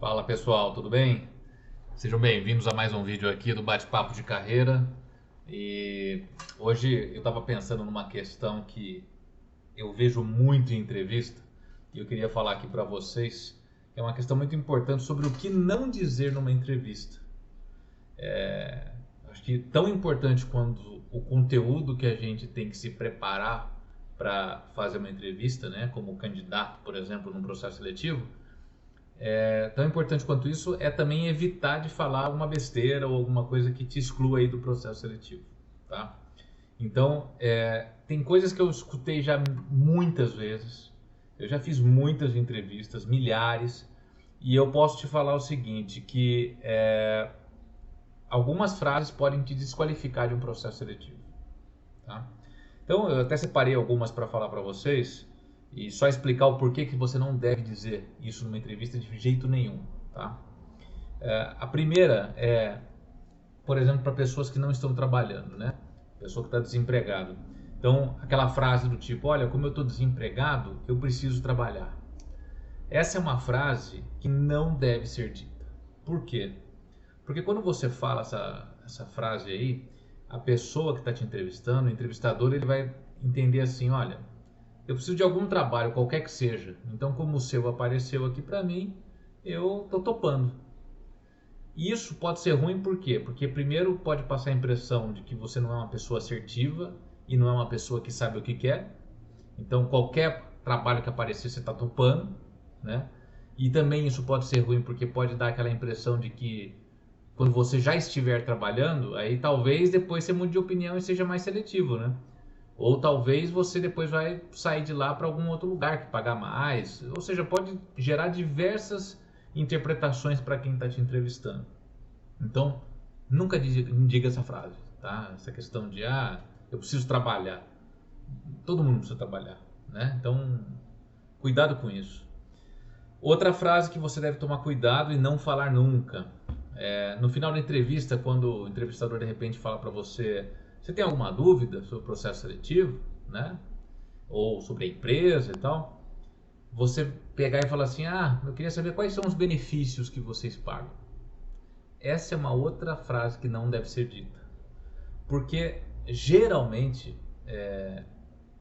Fala pessoal, tudo bem? Sejam bem-vindos a mais um vídeo aqui do Bate-Papo de Carreira. E hoje eu estava pensando numa questão que eu vejo muito em entrevista e eu queria falar aqui para vocês. É uma questão muito importante sobre o que não dizer numa entrevista. Acho que tão importante quanto o conteúdo que a gente tem que se preparar para fazer uma entrevista, né, como candidato, por exemplo, num processo seletivo. Tão importante quanto isso é também evitar de falar uma besteira ou alguma coisa que te exclua aí do processo seletivo, tá? Então, tem coisas que eu escutei já muitas vezes, eu já fiz muitas entrevistas, milhares, e eu posso te falar o seguinte, que algumas frases podem te desqualificar de um processo seletivo, tá? Então, eu até separei algumas para falar para vocês e só explicar o porquê que você não deve dizer isso numa entrevista de jeito nenhum, tá? A primeira é, por exemplo, para pessoas que não estão trabalhando, né? Pessoa que está desempregado. Então, aquela frase do tipo, olha, como eu estou desempregado, eu preciso trabalhar. Essa é uma frase que não deve ser dita. Por quê? Porque quando você fala essa frase aí, a pessoa que está te entrevistando, o entrevistador, ele vai entender assim, olha, eu preciso de algum trabalho, qualquer que seja. Então, como o seu apareceu aqui para mim, eu tô topando. E isso pode ser ruim por quê? Porque primeiro pode passar a impressão de que você não é uma pessoa assertiva e não é uma pessoa que sabe o que quer. Então, qualquer trabalho que aparecer, você está topando, né? E também isso pode ser ruim porque pode dar aquela impressão de que quando você já estiver trabalhando, aí talvez depois você mude de opinião e seja mais seletivo, né? Ou talvez você depois vai sair de lá para algum outro lugar que paga mais. Ou seja, pode gerar diversas interpretações para quem está te entrevistando. Então, nunca diga essa frase, tá? Essa questão de, eu preciso trabalhar. Todo mundo precisa trabalhar, né? Então, cuidado com isso. Outra frase que você deve tomar cuidado e não falar nunca. No final da entrevista, quando o entrevistador de repente fala para você, você tem alguma dúvida sobre o processo seletivo, né? Ou sobre a empresa e tal, você pegar e falar assim, eu queria saber quais são os benefícios que vocês pagam. Essa é uma outra frase que não deve ser dita, porque geralmente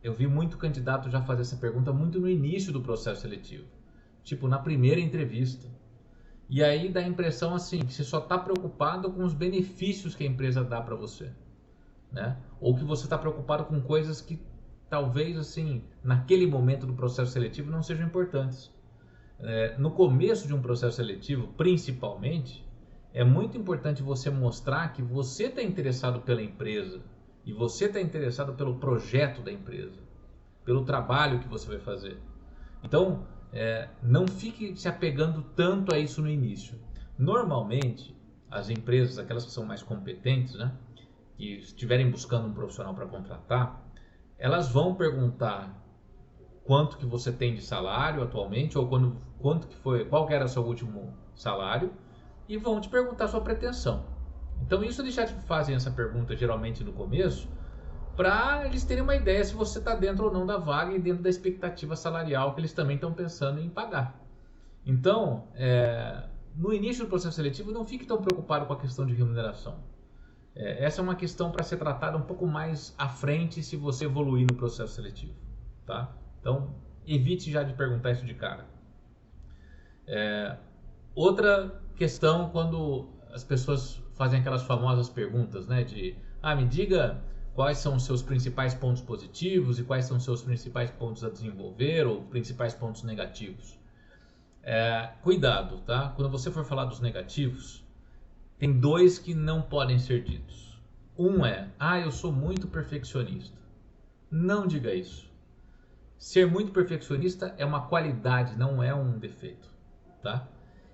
eu vi muito candidato já fazer essa pergunta muito no início do processo seletivo, tipo na primeira entrevista. E aí dá a impressão assim, que você só está preocupado com os benefícios que a empresa dá para você, né? Ou que você está preocupado com coisas que talvez assim, naquele momento do processo seletivo não sejam importantes. No começo de um processo seletivo, principalmente, é muito importante você mostrar que você está interessado pela empresa e você está interessado pelo projeto da empresa, pelo trabalho que você vai fazer. Então, não fique se apegando tanto a isso no início. Normalmente, as empresas, aquelas que são mais competentes, né, que estiverem buscando um profissional para contratar, elas vão perguntar quanto que você tem de salário atualmente, ou quanto que foi, qual que era o seu último salário, e vão te perguntar a sua pretensão. Então isso eles já te fazem essa pergunta geralmente no começo, para eles terem uma ideia se você está dentro ou não da vaga e dentro da expectativa salarial que eles também estão pensando em pagar. Então, no início do processo seletivo, não fique tão preocupado com a questão de remuneração. Essa é uma questão para ser tratada um pouco mais à frente se você evoluir no processo seletivo, tá? Então, evite já de perguntar isso de cara. Outra questão quando as pessoas fazem aquelas famosas perguntas, né, de me diga quais são os seus principais pontos positivos e quais são os seus principais pontos a desenvolver ou principais pontos negativos. Cuidado, tá? Quando você for falar dos negativos, tem dois que não podem ser ditos. Um é, eu sou muito perfeccionista. Não diga isso. Ser muito perfeccionista é uma qualidade, não é um defeito, tá?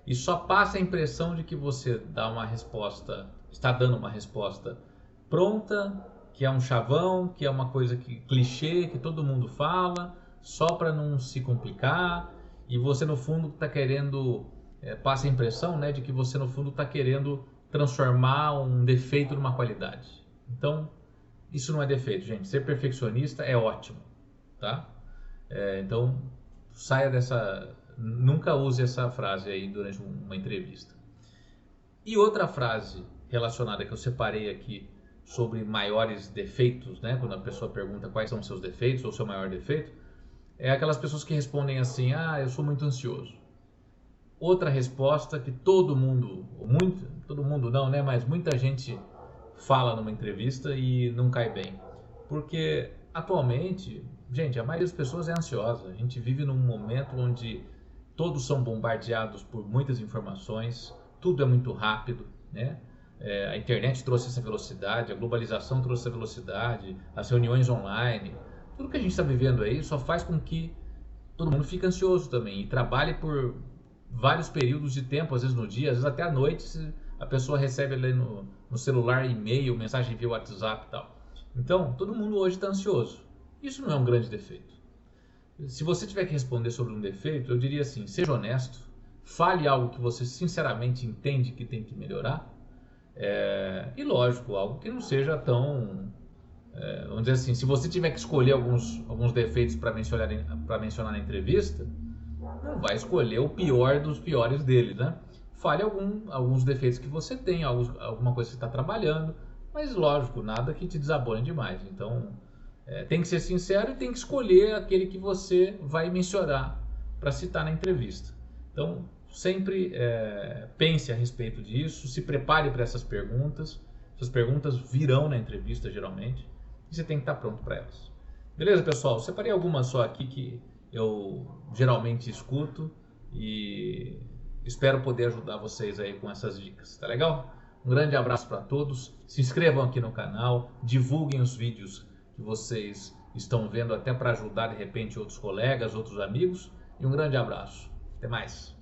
E só passa a impressão de que você está dando uma resposta pronta, que é um chavão, que é uma coisa clichê, que todo mundo fala, só para não se complicar, e você no fundo está querendo, passa a impressão, né, de que você no fundo está querendo transformar um defeito numa qualidade. Então, isso não é defeito, gente. Ser perfeccionista é ótimo, tá? Então, saia Nunca use essa frase aí durante uma entrevista. E outra frase relacionada que eu separei aqui sobre maiores defeitos, né? Quando a pessoa pergunta quais são os seus defeitos ou seu maior defeito, é aquelas pessoas que respondem assim: ah, eu sou muito ansioso. Outra resposta que todo mundo não, né? Mas muita gente fala numa entrevista e não cai bem. Porque atualmente, gente, a maioria das pessoas é ansiosa. A gente vive num momento onde todos são bombardeados por muitas informações, tudo é muito rápido, né? A internet trouxe essa velocidade, a globalização trouxe essa velocidade, as reuniões online, tudo que a gente está vivendo aí só faz com que todo mundo fique ansioso também e trabalhe por vários períodos de tempo, às vezes no dia, às vezes até à noite, se a pessoa recebe ali no celular e-mail, mensagem via WhatsApp e tal. Então, todo mundo hoje está ansioso. Isso não é um grande defeito. Se você tiver que responder sobre um defeito, eu diria assim: seja honesto, fale algo que você sinceramente entende que tem que melhorar, e lógico, algo que não seja tão... vamos dizer assim, se você tiver que escolher alguns defeitos para mencionar na entrevista, não vai escolher o pior dos piores deles, né? Fale alguns defeitos que você tem, alguma coisa que você está trabalhando, mas lógico, nada que te desabone demais. Então, tem que ser sincero e tem que escolher aquele que você vai mencionar para citar na entrevista. Então, sempre pense a respeito disso, se prepare para essas perguntas. Essas perguntas virão na entrevista, geralmente, e você tem que estar pronto para elas. Beleza, pessoal? Separei algumas só aqui que eu geralmente escuto e espero poder ajudar vocês aí com essas dicas, tá legal? Um grande abraço para todos, se inscrevam aqui no canal, divulguem os vídeos que vocês estão vendo até para ajudar de repente outros colegas, outros amigos, e um grande abraço. Até mais!